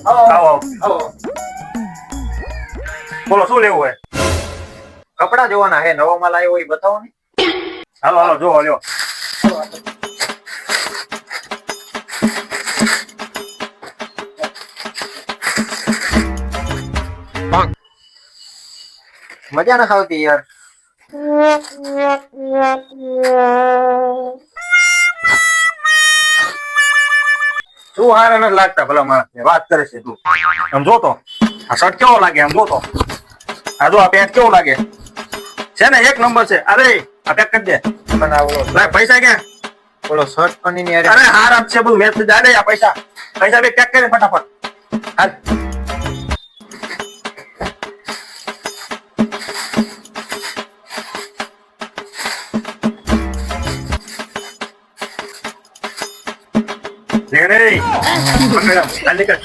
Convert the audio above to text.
આવો બોલો શું લેવું હોય? કપડા જોવાના હે, નવો માલ આવ્યો હોય બતાવો ને. હાલો હાલો જોવો લ્યો. મજા ના ખાવતી યાર. શું હારા નથી લાગતા ભલા માણસ વાત કરે છે તું. આમ જોતો આ શર્ટ કેવો લાગે આમ જોતો. આ જો આ પેન્ટ કેવું લાગે છે ને એક નંબર છે. અરે આ પેક કરી દે. પણ આવો લાય પૈસા ક્યાં? બોલો શર્ટ પણ ની અરે હારા છે બધું મેચ જાડે આ પૈસા પૈસા બે પેક કરે ફટાફટ. હાલ લે રે પકડ જલ્દી કર.